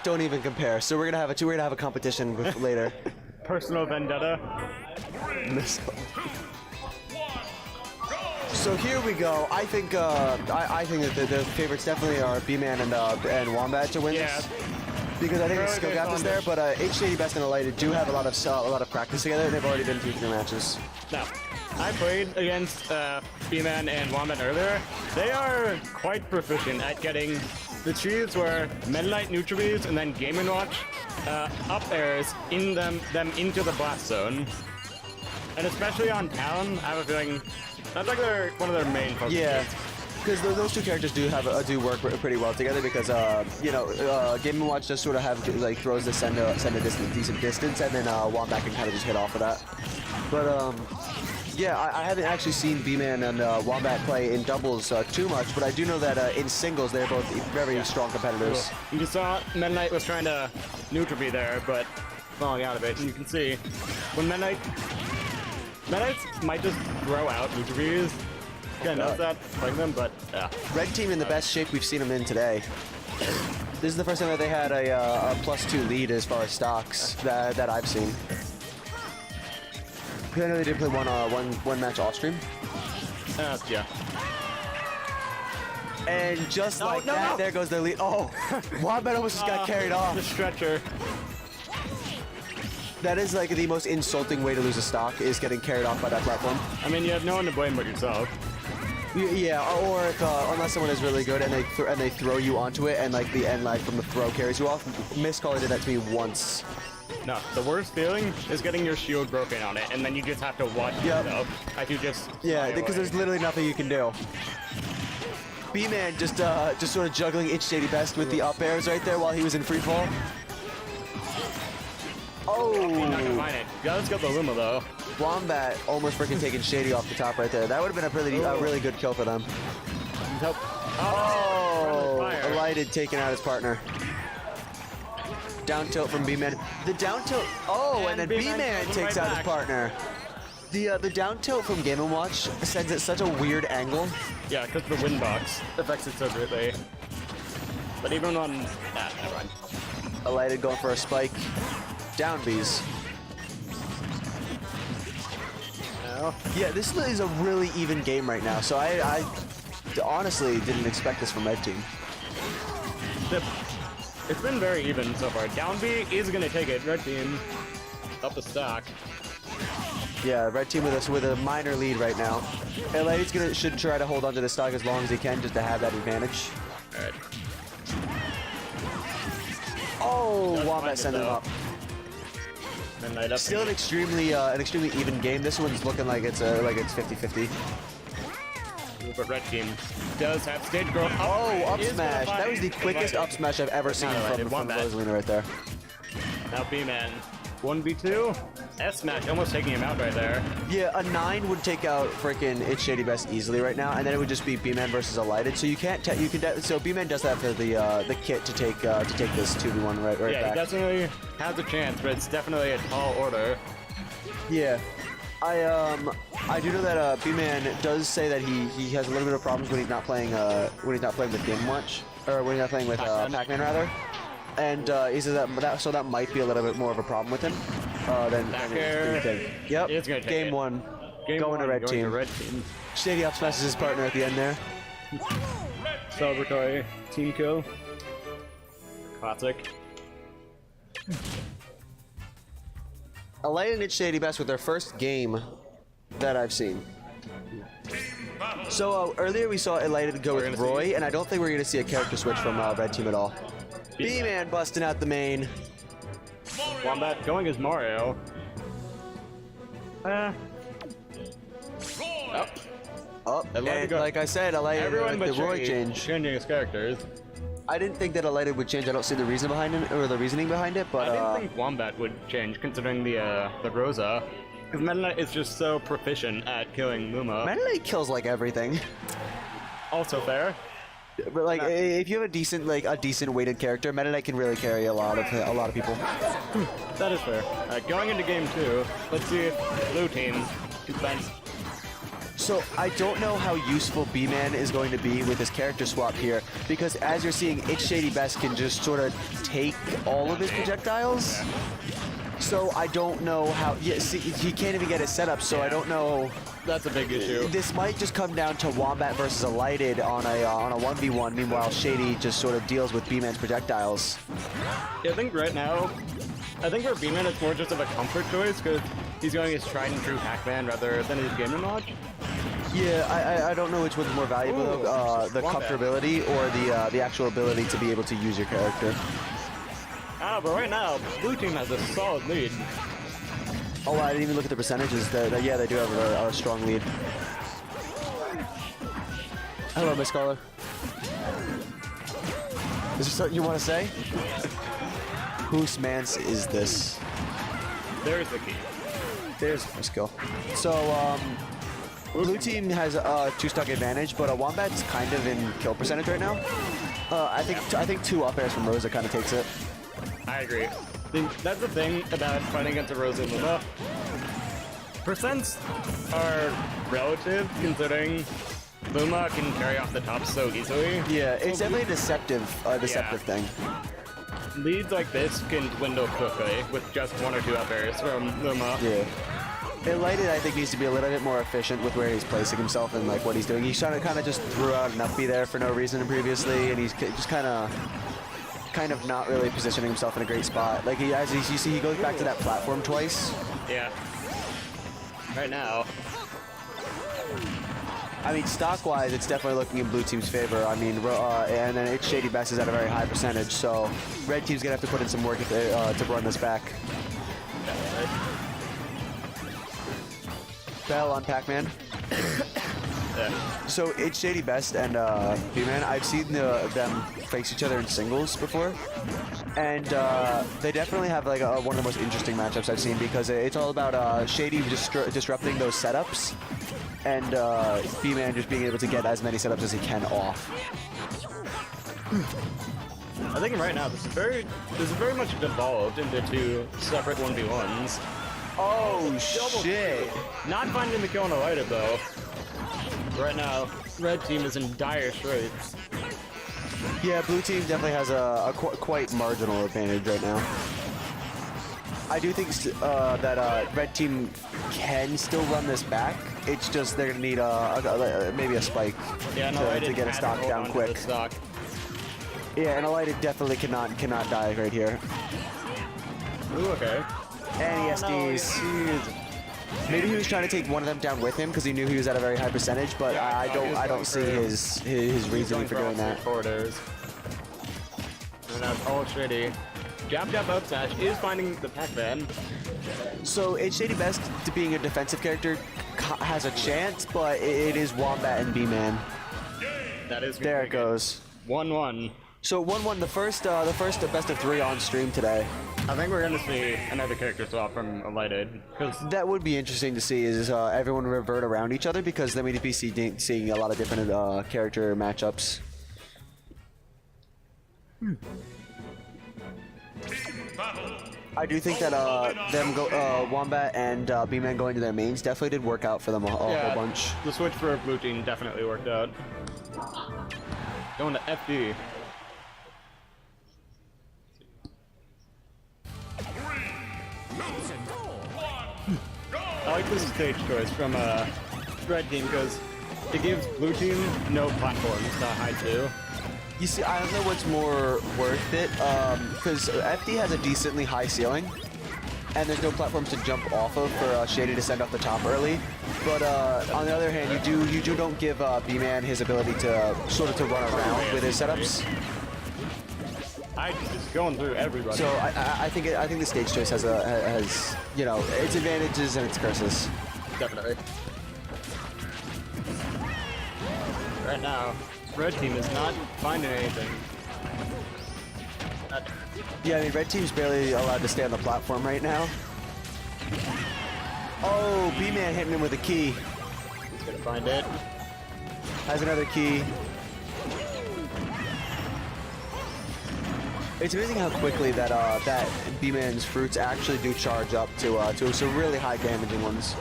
Don't even compare. So we're gonna have a competition later. Personal vendetta. So here we go. I think that the favorites definitely are Bman and Wombat to win this. Because I think the skill gap is there, but ItsShadyBest and Elided do have a lot of practice together, and they've already been through their matches. Now, I played against Bman and Wombat earlier. They are quite proficient at getting the trees where Meta-Knight neutral bees and then Game & Watch up airs in them into the blast zone. And especially on Talon, I have a feeling that's like one of their main focuses. Yeah. Because those two characters do work pretty well together. Because Game & Watch just sort of throws the send a decent distance, and then Wombat can kind of just hit off of that. But yeah, I haven't actually seen Bman and Wombat play in doubles too much, but I do know that in singles they're both very strong competitors. Cool. You just saw Meta-Knight was trying to neutral bee there, but falling out of it, and you can see when Meta-Knight might just throw out neutral bees. Kind of knows that, playing them, but yeah. Red team in the best shape we've seen them in today. This is the first time that they had a +2 lead as far as stocks that I've seen. I know they did play one match off stream. Yeah. And just like that, there goes their lead. Oh, Wombat almost just got carried off. The stretcher. That is like the most insulting way to lose a stock, is getting carried off by that platform. I mean, you have no one to blame but yourself. Yeah, or if, unless someone is really good and they throw you onto it, and like the end lag from the throw carries you off. Miss Caller did that to me once. No, the worst feeling is getting your shield broken on it, and then you just have to watch yourself as you just because there's literally nothing you can do. Bman just sort of juggling ItsShadyBest with the up airs right there while he was in free fall. Oh! You're not gonna find it. You gotta get the Luma though. Wombat almost freaking taking Shady off the top right there. That would have been a really good kill for them. Oh! Elided taking out his partner. Down tilt from Bman. The down tilt. Oh, and then Bman takes out his partner. The down tilt from Game & Watch sends it such a weird angle. Yeah, because the wind box affects it so greatly. But even on that, never mind. Elided going for a spike. Down bees. No. Yeah, this is a really even game right now. So I honestly didn't expect this from Red Team. It's been very even so far. Down B is going to take it. Red Team up the stock. Yeah, Red Team with a minor lead right now. Elided should try to hold on to the stock as long as he can just to have that advantage. All right. Oh, Wombat sending him up. Up. Still an extremely even game. This one's looking like it's 50-50. But Red Team does have stage growth. Oh, up smash! That was the quickest up smash I've ever seen from Rosalina right there. Now Bman 1v2. S smash almost taking him out right there. Yeah, a 9 would take out freaking ItsShadyBest easily right now, and then it would just be Bman versus Elided. So you can't so Bman does have the kit to take this 2v1 right back. Yeah, he definitely has a chance, but it's definitely a tall order. Yeah. I do know that Bman does say that he has a little bit of problems when he's not playing with Game & Watch, or when he's not playing with Pac-Man rather, and he says that might be a little bit more of a problem with him than anything. Yep. It's gonna take Game 1. Going to Red Team. Shady up smashes his partner at the end there. Celebratory team kill. Classic. Elided and ItsShadyBest with their first game that I've seen. So earlier we saw Elided go with Roy, and I don't think we're going to see a character switch from Red Team at all. Bman busting out the main. Wombat going as Mario. Up. And like I said, Elided with the Roy change. Changing his characters. I didn't think that Elided would change. I don't see the reason behind it, or the reasoning behind it, but I didn't think Wombat would change, considering the Rosa. Because Meta-Knight is just so proficient at killing Luma. Meta-Knight kills like everything. Also fair. But like, if you have a decent weighted character, Meta-Knight can really carry a lot of people. That is fair. Alright, going into game 2, let's see if blue team can find So I don't know how useful Bman is going to be with his character swap here, because as you're seeing, ItsShadyBest can just sort of take all of his projectiles. So I don't know how. Yeah, see, he can't even get it set up. So I don't know. That's a big issue. This might just come down to Wombat versus Elided on a 1v1. Meanwhile, Shady just sort of deals with Bman's projectiles. Yeah, I think right now, I think for Bman it's more just of a comfort choice because he's going his tried and true Pac-Man rather than his gaming watch. Yeah, I don't know which one's more valuable, the Wombat. comfortability or the actual ability to be able to use your character. But right now, blue team has a solid lead. Oh, I didn't even look at the percentages. Yeah, they do have a strong lead. Hello, Miss Scholar. Is there something you want to say? Whose man's is this? There's the key. There's a skill. So, blue team has a 2-stock advantage, but Wombat's kind of in kill percentage right now. I think 2 up airs from Rosa kind of takes it. I agree. That's the thing about fighting against a Rosa and Luma. Percents are relative, considering Luma can carry off the top so easily. Yeah, it's definitely a deceptive thing. Leads like this can dwindle quickly with just 1 or 2 up airs from Luma. Yeah. Elided, I think, needs to be a little bit more efficient with where he's placing himself and like what he's doing. He's trying to kind of just threw out an uppie there for no reason previously, and he's just kind of not really positioning himself in a great spot. Like you see, he goes back to that platform twice. Yeah. Right now. I mean, stock-wise, it's definitely looking in blue team's favor. I mean, and then ItsShadyBest is at a very high percentage, so red team's gonna have to put in some work to run this back. Bell on Pac-Man. So ItsShadyBest and Bman, I've seen them face each other in singles before, and they definitely have like one of the most interesting matchups I've seen because it's all about Shady disrupting those setups, and Bman just being able to get as many setups as he can off. I think right now this is very much devolved into 2 separate 1v1s. Oh shit! Not finding the kill on Elided though. Right now, red team is in dire straits. Yeah, blue team definitely has a quite marginal advantage right now. I do think that red team can still run this back. It's just they're gonna need maybe a spike to get a stock down quick. Yeah, and Elided definitely cannot die right here. Ooh, okay. And he SDs. Maybe he was trying to take one of them down with him because he knew he was at a very high percentage, but I don't see his reasoning for doing that. Corridors. And that's all Shady. Jab up smash is finding the Pac-Man. So ItsShadyBest, to being a defensive character, has a chance, but it is Wombat and Bman. That is there it goes. 1-1. So 1-1, the first best of 3 on stream today. I think we're gonna see another character swap from Elided. That would be interesting to see. Is everyone revert around each other, because then we'd be seeing a lot of different character matchups. I do think that Wombat and Bman going to their mains definitely did work out for them a whole bunch. The switch for blue team definitely worked out. Going to FD. I like this stage choice from red team because it gives blue team no platforms to hide to. You see, I don't know what's more worth it, because FD has a decently high ceiling, and there's no platforms to jump off of for Shady to send off the top early. But on the other hand, you don't give Bman his ability to sort of to run around with his setups. I just going through everybody. So I think the stage choice has you know, its advantages and its curses. Definitely. Right now, red team is not finding anything. Yeah, I mean, red team's barely allowed to stay on the platform right now. Oh, Bman hitting him with a key. He's gonna find it. Has another key. It's amazing how quickly that Bman's fruits actually do charge up to some really high damaging ones.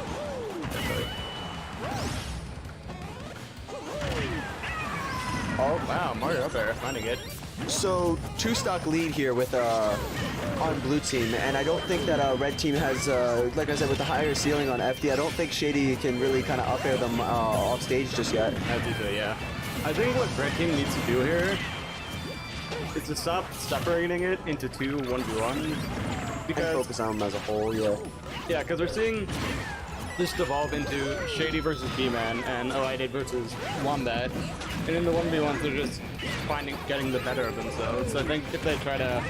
Oh, wow, Mario up there, finding it. So, 2-stock lead here with on blue team, and I don't think that red team has, like I said, with the higher ceiling on FD, I don't think Shady can really kind of up air them off stage just yet. As you say, yeah. I think what red team needs to do here is to stop separating it into two 1v1s. Because And focus on them as a whole, yeah. yeah, because we're seeing this devolve into Shady versus Bman and Elided versus Wombat, and in the 1v1s they're just getting the better of themselves. So I think if they try to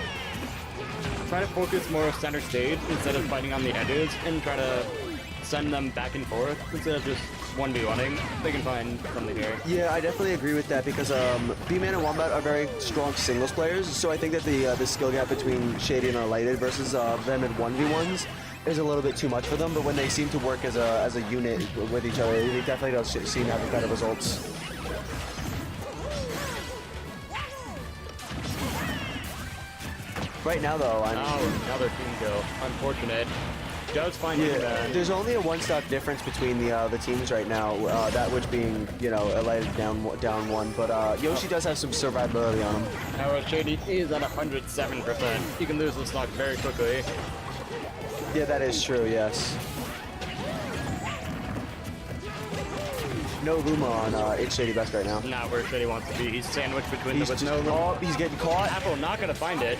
focus more center stage instead of fighting on the edges and try to send them back and forth instead of just 1v1ing, they can find something here. Yeah, I definitely agree with that because Bman and Wombat are very strong singles players, so I think that the skill gap between Shady and Elided versus them in 1v1s is a little bit too much for them, but when they seem to work as a unit with each other, they definitely don't seem to have better results. Right now, though, Another team kill. Unfortunate. Does find Bman. There's only a 1-stock difference between the teams right now. That which being, you know, Elided down one, but Yoshi does have some survivability on him. However, Shady is at 107%. You can lose the stock very quickly. Yeah, that is true. Yes. No Luma on ItsShadyBest right now. Not where Shady wants to be. He's sandwiched between He's them with just, no Luma. oh, he's getting caught. Apple not gonna find it.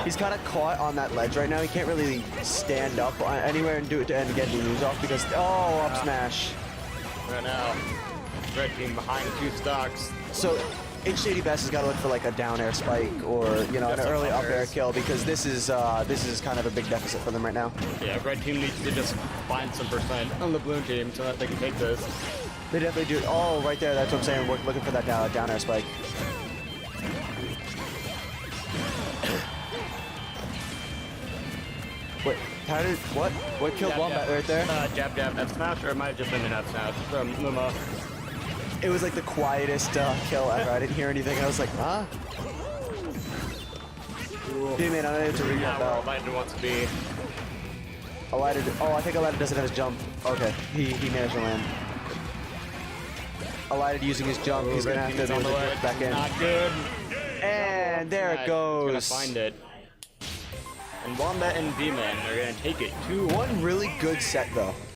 He's kind of caught on that ledge right now. He can't really stand up anywhere and do it and get the moves off because up smash. Right now, red team behind 2 stocks. So ItsShadyBest has got to look for like a down air spike or an early up air kill because this is kind of a big deficit for them right now. Yeah, red team needs to just find some percent on the blue team so that they can take this. They definitely do. Oh, right there. That's what I'm saying. We're looking for that down air spike. Wait, how did what? What killed Wombat right there? Jab, F smash, or it might have just been an F smash from Luma. It was like the quietest kill ever. I didn't hear anything. I was like, huh? Bman, I need to read that bell. Elided wants to be. Elided. Oh, I think Elided doesn't have his jump. Okay, he managed to land. Elided using his jump. He's gonna have to on the way. back in. Not good. And there it goes. He's gonna find it. And Wombat and Bman are gonna take it 2-1. One really good set though.